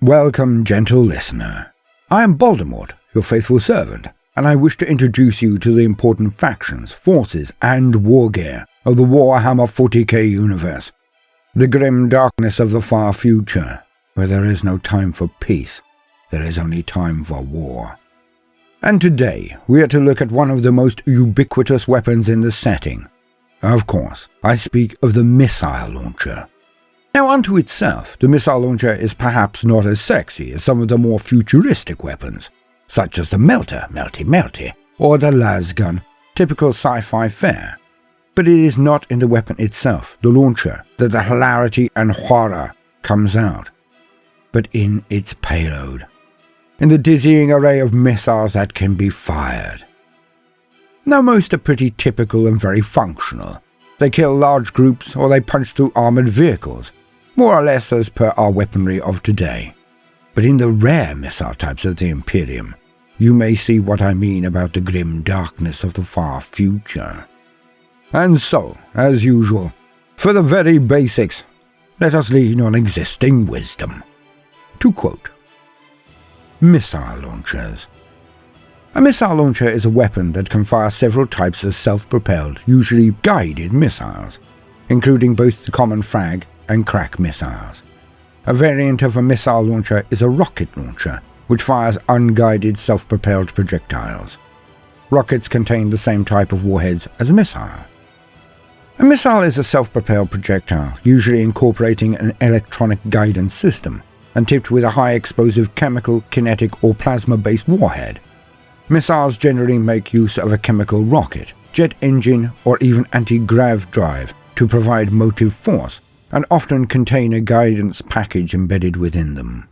Welcome, gentle listener. I am Baldermort, your faithful servant, and I wish to introduce you to the important factions, forces, and wargear of the Warhammer 40k universe. The grim darkness of the far future, where there is no time for peace, there is only time for war. And today, we are to look at one of the most ubiquitous weapons in the setting. Of course, I speak of the Missile Launcher. Now, unto itself, the Missile Launcher is perhaps not as sexy as some of the more futuristic weapons, such as the Melty, or the Lasgun, typical sci-fi fare. But it is not in the weapon itself, the launcher, that the hilarity and horror comes out, but in its payload, in the dizzying array of missiles that can be fired. Now, most are pretty typical and very functional. They kill large groups or they punch through armored vehicles, more or less as per our weaponry of today. But in the rare missile types of the Imperium, you may see what I mean about the grim darkness of the far future. And so, as usual, for the very basics, let us lean on existing wisdom. To quote, Missile Launchers. A missile launcher is a weapon that can fire several types of self-propelled, usually guided missiles, including both the common frag and crack missiles. A variant of a missile launcher is a rocket launcher, which fires unguided self-propelled projectiles. Rockets contain the same type of warheads as a missile. A missile is a self-propelled projectile, usually incorporating an electronic guidance system, and tipped with a high-explosive chemical, kinetic, or plasma-based warhead. Missiles generally make use of a chemical rocket, jet engine, or even anti-grav drive to provide motive force, and often contain a guidance package embedded within them.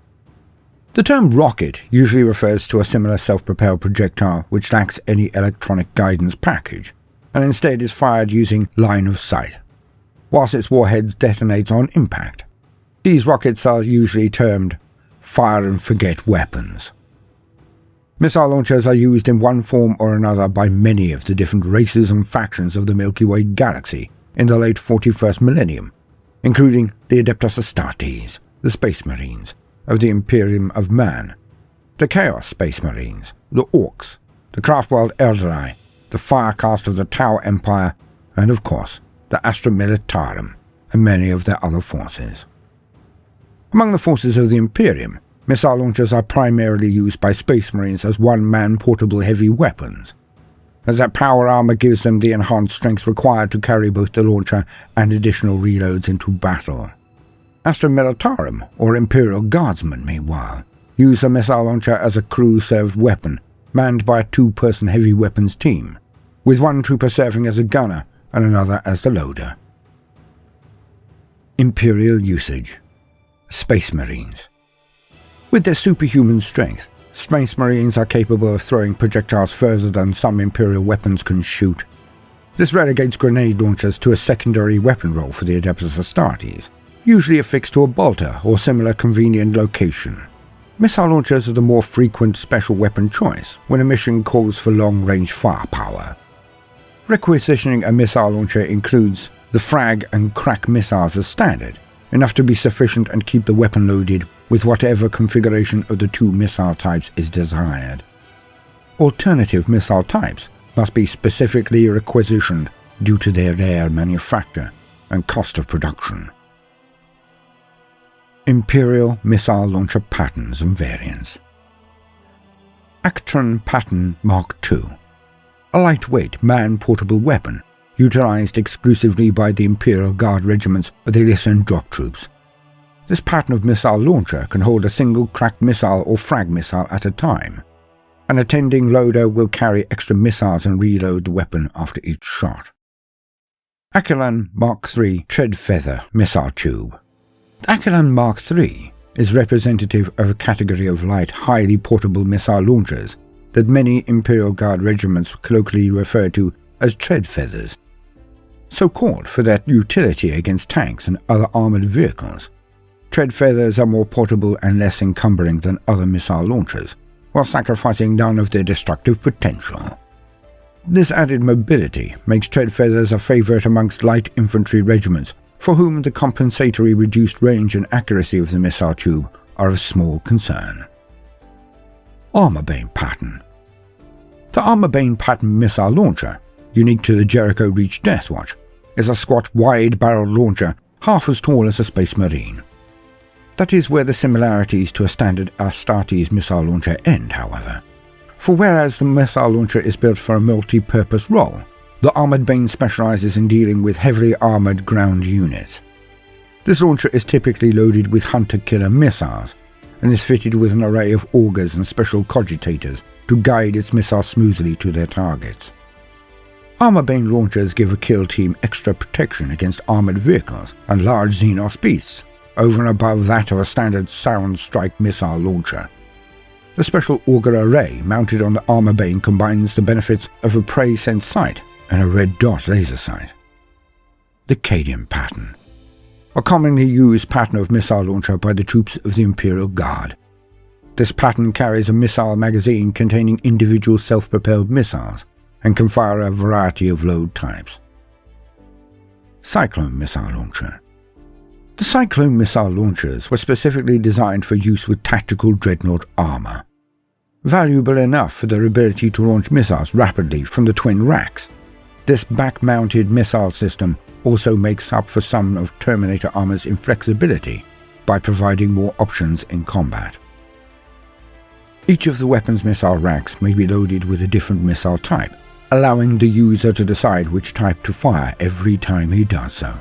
The term rocket usually refers to a similar self-propelled projectile which lacks any electronic guidance package, and instead is fired using line of sight, whilst its warheads detonate on impact. These rockets are usually termed fire-and-forget weapons. Missile launchers are used in one form or another by many of the different races and factions of the Milky Way galaxy in the late 41st millennium, including the Adeptus Astartes, the Space Marines of the Imperium of Man, the Chaos Space Marines, the Orcs, the Craftworld Eldari, the Firecast of the Tau Empire, and of course, the Astra Militarum, and many of their other forces. Among the forces of the Imperium, missile launchers are primarily used by Space Marines as one-man portable heavy weapons, as their power armor gives them the enhanced strength required to carry both the launcher and additional reloads into battle. Astra Militarum, or Imperial Guardsmen, meanwhile, use the missile launcher as a crew-served weapon, manned by a two-person heavy weapons team, with one trooper serving as a gunner and another as the loader. Imperial usage. Space Marines. With their superhuman strength, Space Marines are capable of throwing projectiles further than some Imperial weapons can shoot. This relegates grenade launchers to a secondary weapon role for the Adeptus Astartes, usually affixed to a bolter or similar convenient location. Missile launchers are the more frequent special weapon choice when a mission calls for long-range firepower. Requisitioning a missile launcher includes the frag and crack missiles as standard, enough to be sufficient and keep the weapon loaded with whatever configuration of the two missile types is desired. Alternative missile types must be specifically requisitioned due to their rare manufacture and cost of production. Imperial Missile Launcher Patterns and Variants. Cadium Pattern Mark II, a lightweight man-portable weapon utilized exclusively by the Imperial Guard regiments of the Elysian drop troops. This pattern of missile launcher can hold a single cracked missile or frag missile at a time. An attending loader will carry extra missiles and reload the weapon after each shot. Aquilan Mark III Tread Feather Missile Tube. The Aquilan Mark III is representative of a category of light, highly portable missile launchers that many Imperial Guard regiments colloquially refer to as tread feathers. So called for their utility against tanks and other armored vehicles. Tread feathers are more portable and less encumbering than other missile launchers, while sacrificing none of their destructive potential. This added mobility makes tread feathers a favourite amongst light infantry regiments, for whom the compensatory reduced range and accuracy of the missile tube are of small concern. Armabane Patton. The Armabane Patton Missile Launcher, unique to the Jericho Reach Deathwatch, is a squat, wide-barreled launcher half as tall as a Space Marine. That is where the similarities to a standard Astartes missile launcher end, however. For whereas the missile launcher is built for a multi-purpose role, the Armored Bane specializes in dealing with heavily armored ground units. This launcher is typically loaded with hunter-killer missiles, and is fitted with an array of augers and special cogitators to guide its missiles smoothly to their targets. Armabane launchers give a kill team extra protection against armored vehicles and large Xenos beasts, over and above that of a standard Sound Strike missile launcher. The special auger array mounted on the Armabane combines the benefits of a prey sense sight and a red dot laser sight. The Cadium Pattern. A commonly used pattern of missile launcher by the troops of the Imperial Guard. This pattern carries a missile magazine containing individual self-propelled missiles and can fire a variety of load types. Cyclone Missile Launcher. The Cyclone missile launchers were specifically designed for use with tactical dreadnought armor. Valuable enough for their ability to launch missiles rapidly from the twin racks, this back-mounted missile system also makes up for some of Terminator armor's inflexibility by providing more options in combat. Each of the weapon's missile racks may be loaded with a different missile type, allowing the user to decide which type to fire every time he does so.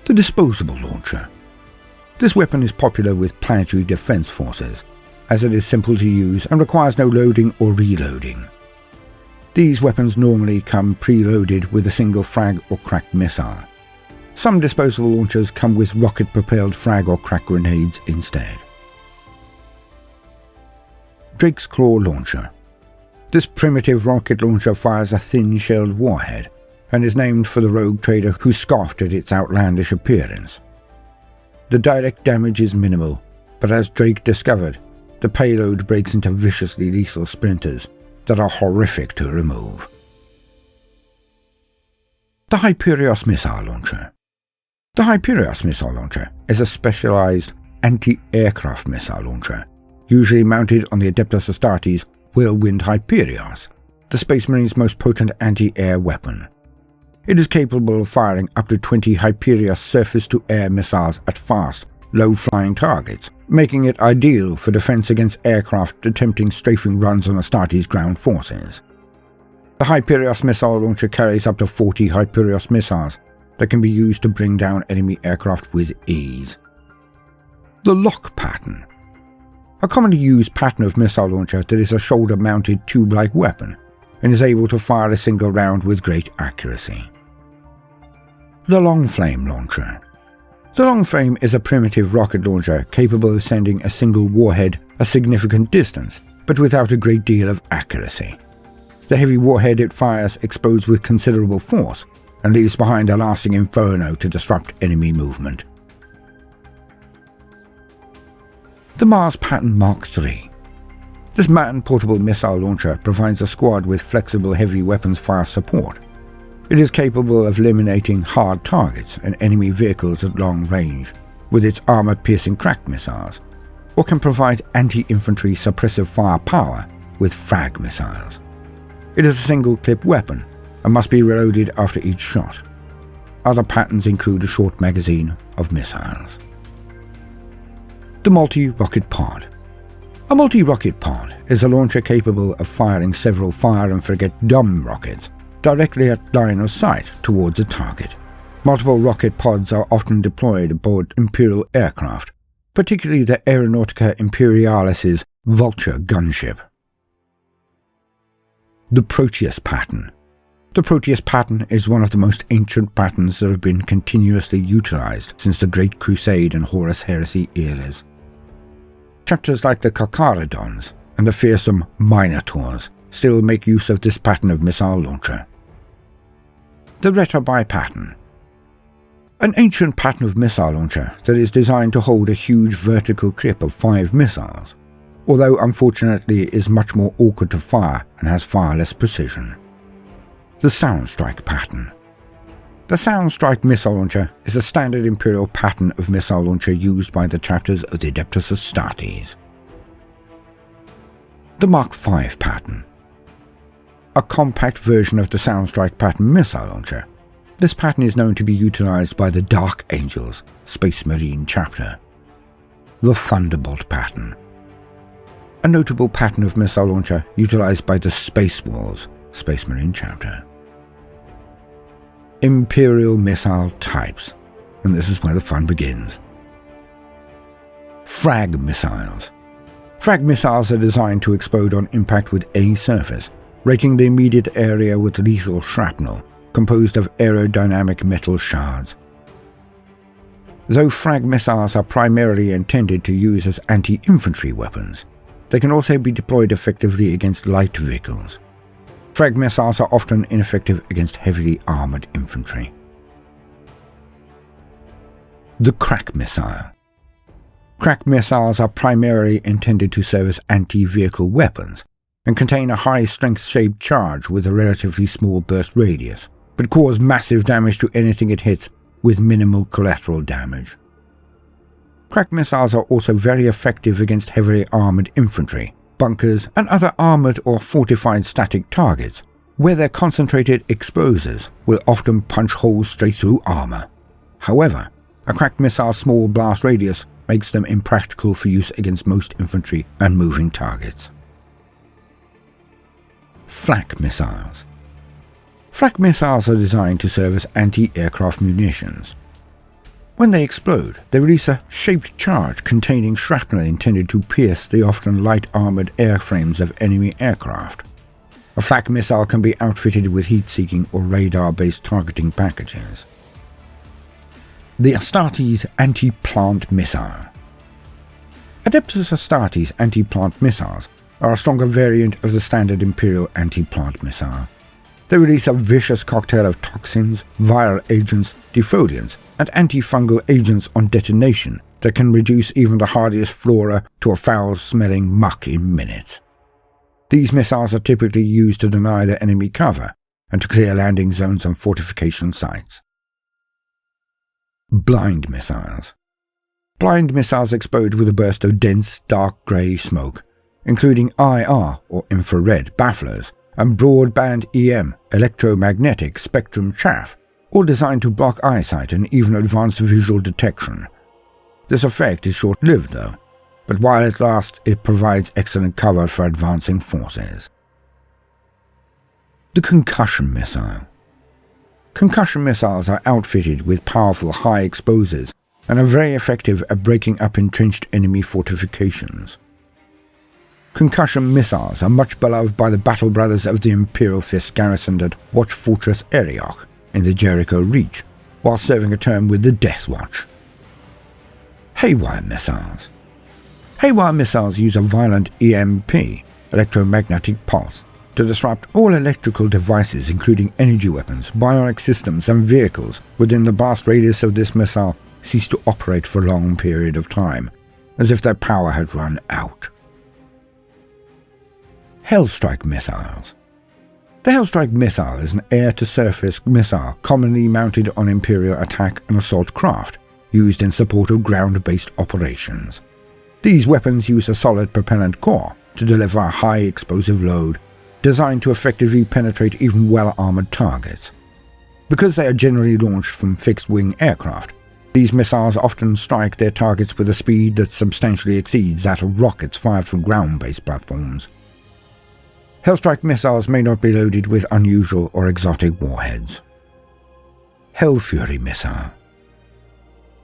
The Disposable Launcher. This weapon is popular with planetary defense forces, as it is simple to use and requires no loading or reloading. These weapons normally come preloaded with a single frag or crack missile. Some disposable launchers come with rocket-propelled frag or crack grenades instead. Drake's Claw Launcher. This primitive rocket launcher fires a thin-shelled warhead, and is named for the rogue trader who scoffed at its outlandish appearance. The direct damage is minimal, but as Drake discovered, the payload breaks into viciously lethal splinters that are horrific to remove. The Hyperios Missile Launcher. The Hyperios Missile Launcher is a specialized anti-aircraft missile launcher, usually mounted on the Adeptus Astartes Whirlwind Hyperios, the Space Marine's most potent anti-air weapon. It is capable of firing up to 20 Hyperios surface-to-air missiles at fast, low-flying targets, making it ideal for defense against aircraft attempting strafing runs on Astartes ground forces. The Hyperios missile launcher carries up to 40 Hyperios missiles that can be used to bring down enemy aircraft with ease. The Lock Pattern. A commonly used pattern of missile launcher that is a shoulder-mounted tube-like weapon and is able to fire a single round with great accuracy. The Long Flame Launcher. The Long Flame is a primitive rocket launcher capable of sending a single warhead a significant distance, but without a great deal of accuracy. The heavy warhead it fires explodes with considerable force and leaves behind a lasting inferno to disrupt enemy movement. The Mars Patton Mark III. This man-portable missile launcher provides a squad with flexible heavy weapons fire support. It is capable of eliminating hard targets and enemy vehicles at long range with its armor-piercing crack missiles, or can provide anti-infantry suppressive firepower with Frag Missiles. It is a single-clip weapon and must be reloaded after each shot. Other patterns include a short magazine of missiles. The Multi-Rocket Pod. A multi-rocket pod is a launcher capable of firing several fire-and-forget dumb rockets directly at line of sight towards a target. Multiple rocket pods are often deployed aboard Imperial aircraft, particularly the Aeronautica Imperialis's Vulture gunship. The Proteus Pattern. The Proteus Pattern is one of the most ancient patterns that have been continuously utilized since the Great Crusade and Horus Heresy eras. Chapters like the Carcharodons and the fearsome Minotaurs still make use of this pattern of missile launcher. The Armabane Patton. An ancient pattern of missile launcher that is designed to hold a huge vertical clip of 5 missiles, although unfortunately is much more awkward to fire and has far less precision. The Sound Strike Pattern. The Soundstrike Missile Launcher is a standard Imperial pattern of missile launcher used by the chapters of the Adeptus Astartes. The Mark V pattern. A compact version of the Soundstrike pattern missile launcher. This pattern is known to be utilized by the Dark Angels Space Marine chapter. The Thunderbolt pattern. A notable pattern of missile launcher utilized by the Space Wolves Space Marine chapter. Imperial missile types, and this is where the fun begins. Frag Missiles. Frag missiles are designed to explode on impact with any surface, raking the immediate area with lethal shrapnel, composed of aerodynamic metal shards. Though frag missiles are primarily intended to use as anti-infantry weapons, they can also be deployed effectively against light vehicles. Frag missiles are often ineffective against heavily armored infantry. The Crack Missile. Crack missiles are primarily intended to serve as anti-vehicle weapons and contain a high-strength shaped charge with a relatively small burst radius, but cause massive damage to anything it hits with minimal collateral damage. Crack missiles are also very effective against heavily armored infantry, bunkers, and other armored or fortified static targets, where their concentrated explosives will often punch holes straight through armor. However, a crack missile's small blast radius makes them impractical for use against most infantry and moving targets. Flak Missiles. Flak missiles are designed to serve as anti-aircraft munitions. When they explode, they release a shaped charge containing shrapnel intended to pierce the often light-armored airframes of enemy aircraft. A flak missile can be outfitted with heat-seeking or radar-based targeting packages. The Astartes Anti-Plant Missile. Adeptus Astartes anti-plant missiles are a stronger variant of the standard Imperial anti-plant missile. They release a vicious cocktail of toxins, viral agents, defoliants, and antifungal agents on detonation that can reduce even the hardiest flora to a foul-smelling muck in minutes. These missiles are typically used to deny the enemy cover and to clear landing zones on fortification sites. Blind Missiles. Blind missiles explode with a burst of dense, dark grey smoke, including IR or infrared bafflers and broadband EM electromagnetic spectrum chaff, all designed to block eyesight and even advance visual detection. This effect is short-lived though, but while it lasts, it provides excellent cover for advancing forces. The Concussion Missile. Concussion missiles are outfitted with powerful high explosives and are very effective at breaking up entrenched enemy fortifications. Concussion missiles are much beloved by the battle brothers of the Imperial Fist garrisoned at Watch Fortress Arioch in the Jericho Reach, while serving a term with the Death Watch. Haywire Missiles. Haywire missiles use a violent EMP, electromagnetic pulse, to disrupt all electrical devices including energy weapons, bionic systems and vehicles within the blast radius of this missile cease to operate for a long period of time, as if their power had run out. Hellstrike Missiles. The Hellstrike Missile is an air-to-surface missile commonly mounted on Imperial attack and assault craft, used in support of ground-based operations. These weapons use a solid propellant core to deliver a high explosive load, designed to effectively penetrate even well-armored targets. Because they are generally launched from fixed-wing aircraft, these missiles often strike their targets with a speed that substantially exceeds that of rockets fired from ground-based platforms. Hellstrike missiles may not be loaded with unusual or exotic warheads. Hellfury Missile.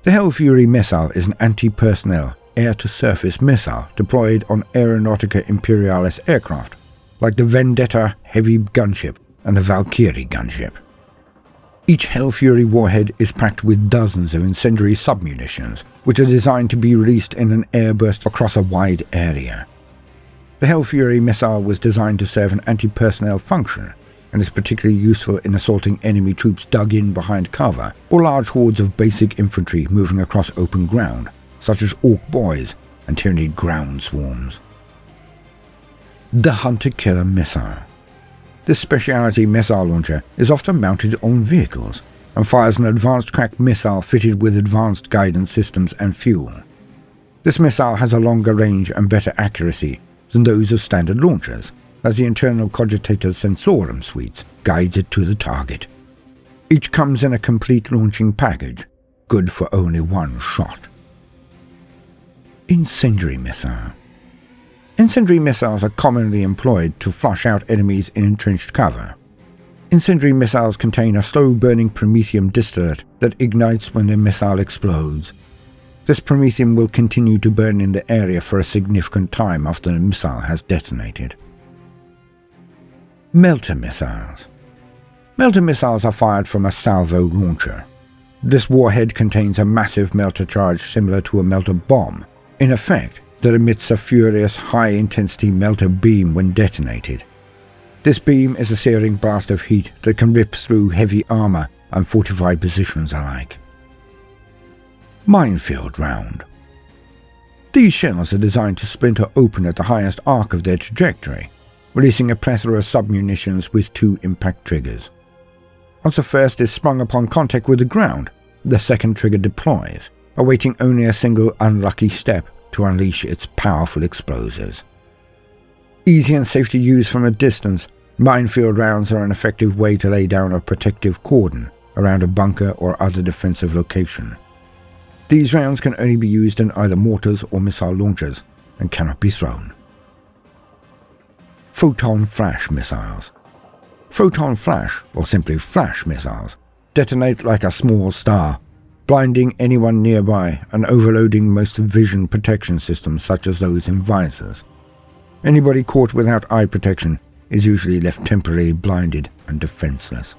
The Hellfury Missile is an anti-personnel, air-to-surface missile deployed on Aeronautica Imperialis aircraft, like the Vendetta heavy gunship and the Valkyrie gunship. Each Hellfury warhead is packed with dozens of incendiary submunitions, which are designed to be released in an airburst across a wide area. The Hellfury missile was designed to serve an anti-personnel function, and is particularly useful in assaulting enemy troops dug in behind cover, or large hordes of basic infantry moving across open ground, such as Orc boys and Tyranid ground swarms. The Hunter-Killer Missile. This specialty missile launcher is often mounted on vehicles, and fires an advanced crack missile fitted with advanced guidance systems and fuel. This missile has a longer range and better accuracy than those of standard launchers, as the internal Cogitator Sensorum suite guides it to the target. Each comes in a complete launching package, good for only one shot. Incendiary Missile. Incendiary missiles are commonly employed to flush out enemies in entrenched cover. Incendiary missiles contain a slow-burning promethium distillate that ignites when the missile explodes. This promethium will continue to burn in the area for a significant time after the missile has detonated. Melter Missiles. Melter missiles are fired from a salvo launcher. This warhead contains a massive melter charge similar to a melter bomb, in effect, that emits a furious, high-intensity melter beam when detonated. This beam is a searing blast of heat that can rip through heavy armor and fortified positions alike. Minefield Round. These shells are designed to splinter open at the highest arc of their trajectory, releasing a plethora of submunitions with 2 impact triggers. Once the first is sprung upon contact with the ground, the second trigger deploys, awaiting only a single unlucky step to unleash its powerful explosives. Easy and safe to use from a distance, minefield rounds are an effective way to lay down a protective cordon around a bunker or other defensive location. These rounds can only be used in either mortars or missile launchers and cannot be thrown. Photon Flash Missiles. Photon Flash, or simply Flash Missiles, detonate like a small star, blinding anyone nearby and overloading most vision protection systems such as those in visors. Anybody caught without eye protection is usually left temporarily blinded and defenseless.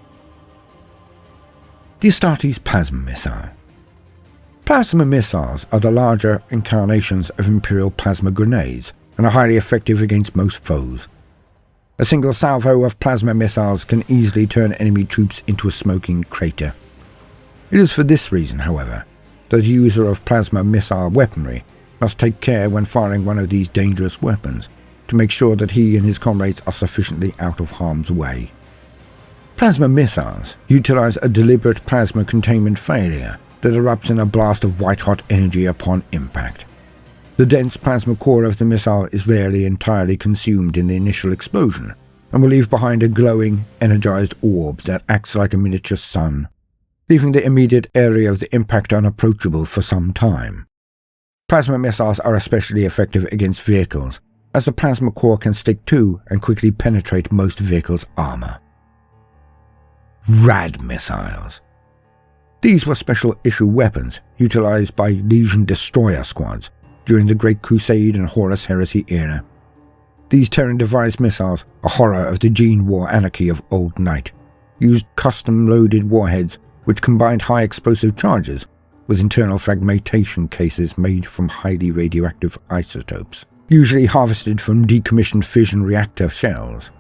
The Astartes Plasma Missile. Plasma missiles are the larger incarnations of Imperial plasma grenades and are highly effective against most foes. A single salvo of plasma missiles can easily turn enemy troops into a smoking crater. It is for this reason, however, that the user of plasma missile weaponry must take care when firing one of these dangerous weapons to make sure that he and his comrades are sufficiently out of harm's way. Plasma missiles utilize a deliberate plasma containment failure that erupts in a blast of white-hot energy upon impact. The dense plasma core of the missile is rarely entirely consumed in the initial explosion and will leave behind a glowing, energized orb that acts like a miniature sun, leaving the immediate area of the impact unapproachable for some time. Plasma missiles are especially effective against vehicles, as the plasma core can stick to and quickly penetrate most vehicles' armor. Rad Missiles. These were special issue weapons utilized by Legion destroyer squads during the Great Crusade and Horus Heresy era. These Terran-devised missiles, a horror of the gene war anarchy of Old Night, used custom-loaded warheads which combined high explosive charges with internal fragmentation cases made from highly radioactive isotopes, usually harvested from decommissioned fission reactor shells.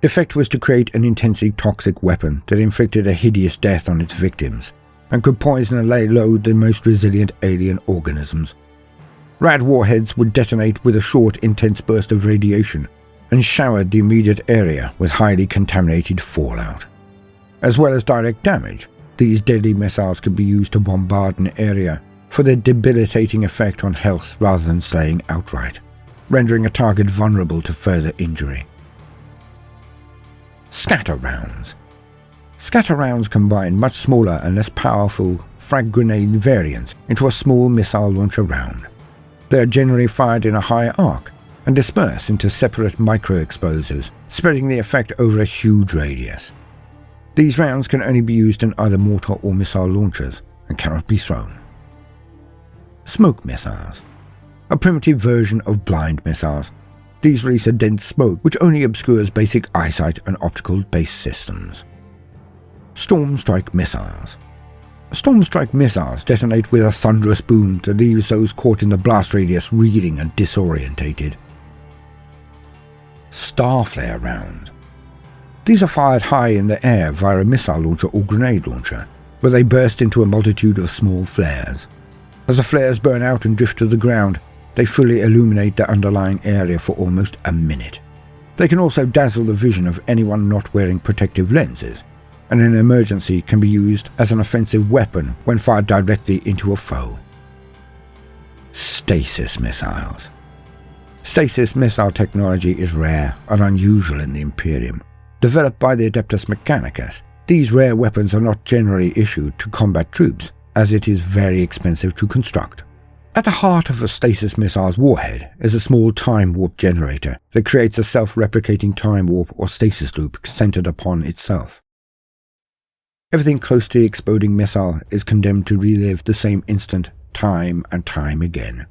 The effect was to create an intensely toxic weapon that inflicted a hideous death on its victims, and could poison and lay low the most resilient alien organisms. Rad warheads would detonate with a short, intense burst of radiation, and showered the immediate area with highly contaminated fallout. As well as direct damage, these deadly missiles could be used to bombard an area for their debilitating effect on health rather than slaying outright, rendering a target vulnerable to further injury. Scatter Rounds. Scatter rounds combine much smaller and less powerful frag grenade variants into a small missile launcher round. They are generally fired in a high arc and disperse into separate micro-explosives, spreading the effect over a huge radius. These rounds can only be used in either mortar or missile launchers and cannot be thrown. Smoke Missiles. A primitive version of blind missiles. These release a dense smoke which only obscures basic eyesight and optical-based systems. Storm Strike Missiles. Storm Strike missiles detonate with a thunderous boom that leaves those caught in the blast radius reeling and disorientated. Starflare Rounds. These are fired high in the air via a missile launcher or grenade launcher, where they burst into a multitude of small flares. As the flares burn out and drift to the ground, they fully illuminate the underlying area for almost a minute. They can also dazzle the vision of anyone not wearing protective lenses, and in an emergency can be used as an offensive weapon when fired directly into a foe. Stasis Missiles. Stasis missile technology is rare and unusual in the Imperium. Developed by the Adeptus Mechanicus, these rare weapons are not generally issued to combat troops, as it is very expensive to construct. At the heart of a Stasis Missile's warhead is a small time warp generator that creates a self-replicating time warp or stasis loop centered upon itself. Everything close to the exploding missile is condemned to relive the same instant time and time again,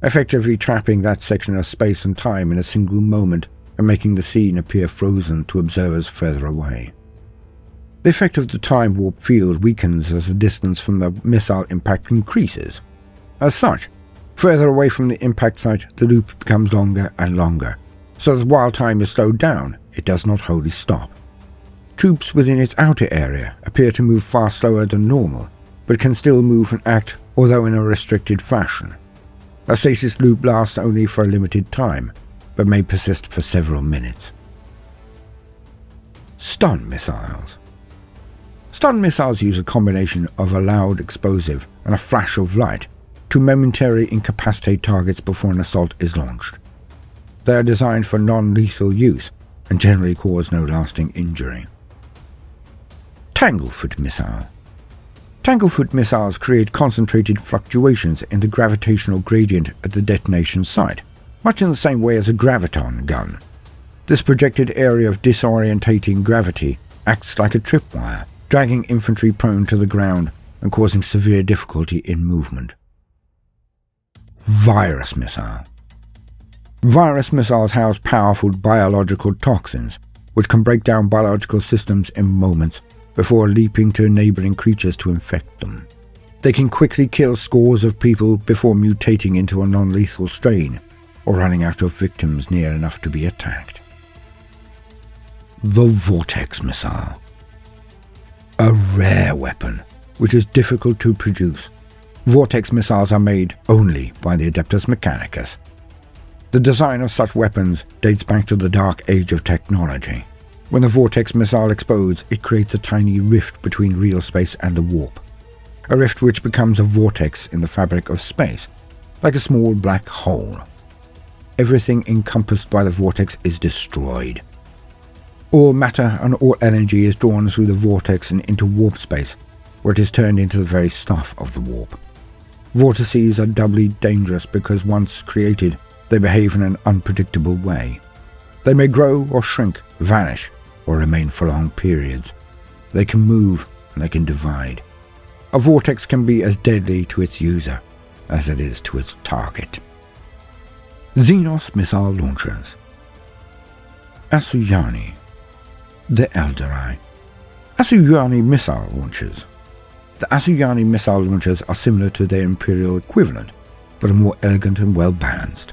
effectively trapping that section of space and time in a single moment and making the scene appear frozen to observers further away. The effect of the time warp field weakens as the distance from the missile impact increases. As such, further away from the impact site, the loop becomes longer and longer, so that while time is slowed down, it does not wholly stop. Troops within its outer area appear to move far slower than normal, but can still move and act, although in a restricted fashion. A stasis loop lasts only for a limited time, but may persist for several minutes. Stun Missiles. Stun missiles use a combination of a loud explosive and a flash of light to momentarily incapacitate targets before an assault is launched. They are designed for non-lethal use and generally cause no lasting injury. Tanglefoot Missile. Tanglefoot missiles create concentrated fluctuations in the gravitational gradient at the detonation site, much in the same way as a graviton gun. This projected area of disorientating gravity acts like a tripwire, dragging infantry prone to the ground and causing severe difficulty in movement. Virus Missile. Virus missiles house powerful biological toxins, which can break down biological systems in moments before leaping to neighboring creatures to infect them. They can quickly kill scores of people before mutating into a non-lethal strain or running out of victims near enough to be attacked. The Vortex Missile. A rare weapon, which is difficult to produce. Vortex missiles are made only by the Adeptus Mechanicus. The design of such weapons dates back to the dark age of technology. When the vortex missile explodes, it creates a tiny rift between real space and the warp. A rift which becomes a vortex in the fabric of space, like a small black hole. Everything encompassed by the vortex is destroyed. All matter and all energy is drawn through the vortex and into warp space, where it is turned into the very stuff of the warp. Vortices are doubly dangerous because once created, they behave in an unpredictable way. They may grow or shrink, vanish, or remain for long periods. They can move and they can divide. A vortex can be as deadly to its user as it is to its target. Xenos Missile Launchers. Asuyani. The Eldari. Asuyani Missile Launchers. The Asuyani Missile Launchers are similar to their Imperial equivalent, but are more elegant and well-balanced.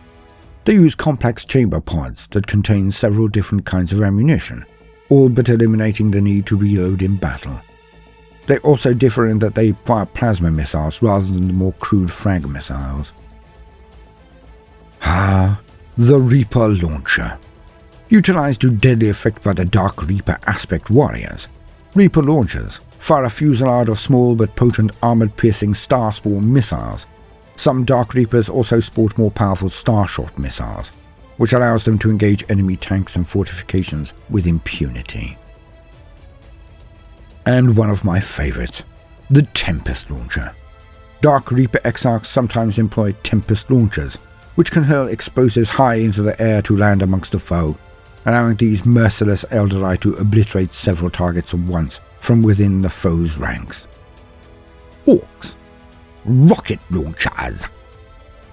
They use complex chamber pods that contain several different kinds of ammunition, all but eliminating the need to reload in battle. They also differ in that they fire plasma missiles rather than the more crude frag missiles. The Reaper Launcher. Utilized to deadly effect by the Dark Reaper aspect warriors, Reaper launchers fire a fusillade of small but potent armored-piercing Star Swarm missiles. Some Dark Reapers also sport more powerful Starshot missiles, which allows them to engage enemy tanks and fortifications with impunity. And one of my favorites, the Tempest Launcher. Dark Reaper Exarchs sometimes employ Tempest Launchers, which can hurl explosives high into the air to land amongst the foe, allowing these merciless Eldari to obliterate several targets at once from within the foe's ranks. Orcs. Rocket Launchers.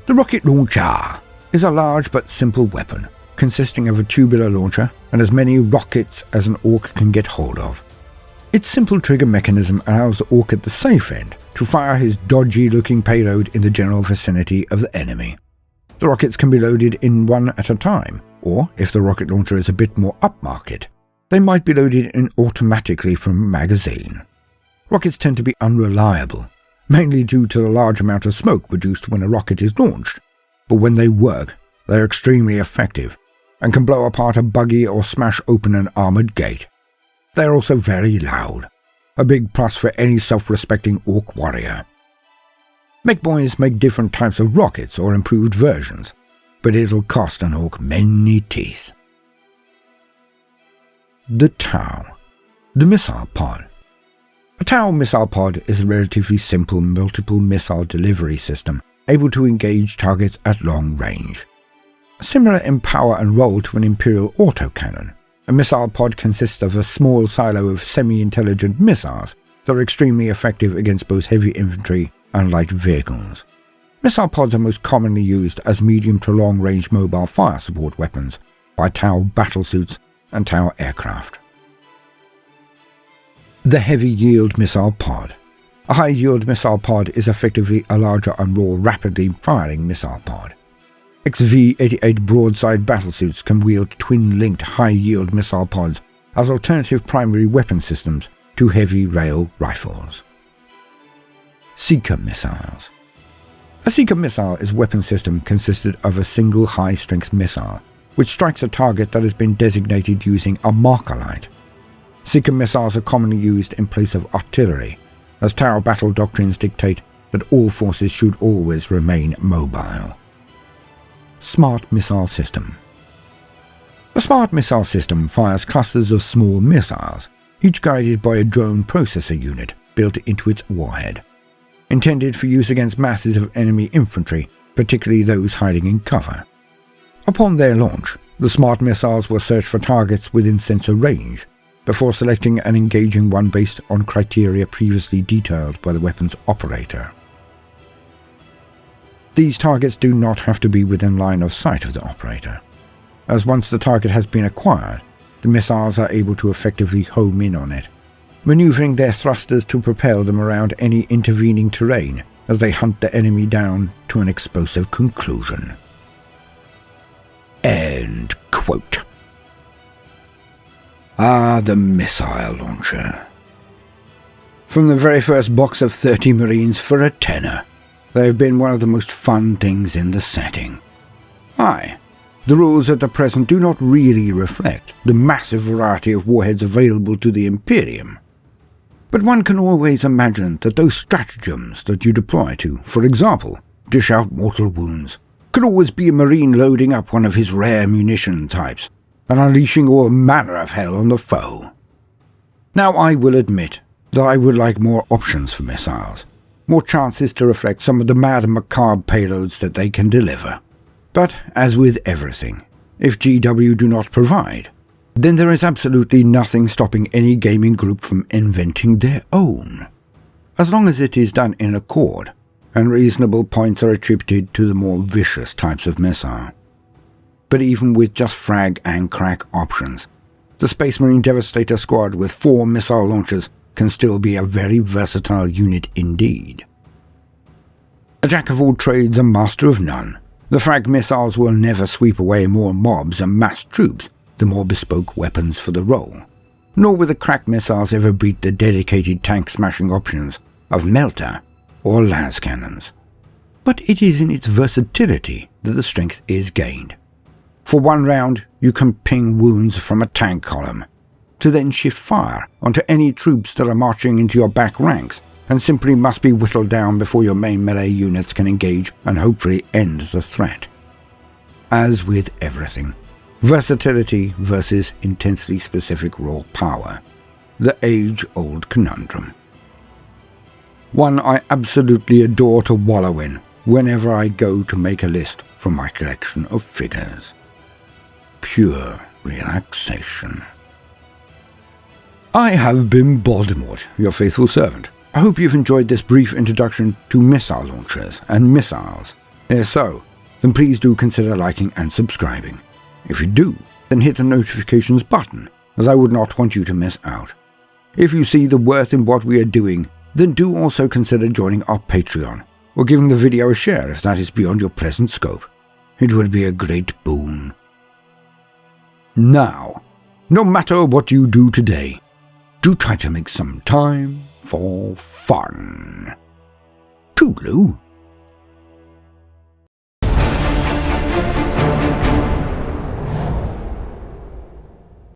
The Rocket Launcher is a large but simple weapon, consisting of a tubular launcher and as many rockets as an Orc can get hold of. Its simple trigger mechanism allows the Orc at the safe end to fire his dodgy-looking payload in the general vicinity of the enemy. The rockets can be loaded in one at a time, or, if the rocket launcher is a bit more upmarket, they might be loaded in automatically from a magazine. Rockets tend to be unreliable, mainly due to the large amount of smoke produced when a rocket is launched, but when they work, they are extremely effective, and can blow apart a buggy or smash open an armored gate. They are also very loud, a big plus for any self-respecting Orc warrior. Mech boys make different types of rockets or improved versions, but it'll cost an Orc many teeth. The Tau, the Missile Pod. A Tau missile pod is a relatively simple multiple missile delivery system able to engage targets at long range. Similar in power and role to an Imperial autocannon, a missile pod consists of a small silo of semi-intelligent missiles that are extremely effective against both heavy infantry and light vehicles. Missile pods are most commonly used as medium to long-range mobile fire support weapons by Tau battlesuits and Tau aircraft. The Heavy Yield Missile Pod. A high-yield missile pod is effectively a larger and more rapidly firing missile pod. XV-88 broadside battlesuits can wield twin-linked high-yield missile pods as alternative primary weapon systems to heavy rail rifles. Seeker Missiles. A Seeker Missile is a weapon system consisted of a single high-strength missile, which strikes a target that has been designated using a marker light. Seeker missiles are commonly used in place of artillery, as Tau battle doctrines dictate that all forces should always remain mobile. Smart Missile System. A smart missile system fires clusters of small missiles, each guided by a drone processor unit built into its warhead, intended for use against masses of enemy infantry, particularly those hiding in cover. Upon their launch, the smart missiles will search for targets within sensor range, before selecting and engaging one based on criteria previously detailed by the weapon's operator. These targets do not have to be within line of sight of the operator, as once the target has been acquired, the missiles are able to effectively home in on it, maneuvering their thrusters to propel them around any intervening terrain as they hunt the enemy down to an explosive conclusion. End quote. The Missile Launcher. From the very first box of 30 Marines for a tenner, they have been one of the most fun things in the setting. Aye, the rules at the present do not really reflect the massive variety of warheads available to the Imperium. But one can always imagine that those stratagems that you deploy to, for example, dish out mortal wounds, could always be a Marine loading up one of his rare munition types and unleashing all manner of hell on the foe. Now I will admit that I would like more options for missiles, more chances to reflect some of the mad and macabre payloads that they can deliver. But as with everything, if GW do not provide, then there is absolutely nothing stopping any gaming group from inventing their own, as long as it is done in accord and reasonable points are attributed to the more vicious types of missile. But even with just frag and crack options, the Space Marine Devastator squad with 4 missile launchers can still be a very versatile unit indeed. A jack of all trades and master of none, the Frag Missiles will never sweep away more mobs and mass troops the more bespoke weapons for the role, nor will the crack missiles ever beat the dedicated tank-smashing options of Melter or las cannons. But it is in its versatility that the strength is gained. For one round, you can ping wounds from a tank column, to then shift fire onto any troops that are marching into your back ranks, and simply must be whittled down before your main melee units can engage and hopefully end the threat. As with everything, versatility versus intensely specific raw power, the age-old conundrum. One I absolutely adore to wallow in whenever I go to make a list from my collection of figures. Pure relaxation. I have been Baldermort, your faithful servant. I hope you've enjoyed this brief introduction to missile launchers and missiles. If so, then please do consider liking and subscribing. If you do, then hit the notifications button, as I would not want you to miss out. If you see the worth in what we are doing, then do also consider joining our Patreon, or giving the video a share if that is beyond your present scope. It would be a great boon. Now, no matter what you do today, do try to make some time for fun. Toodaloo.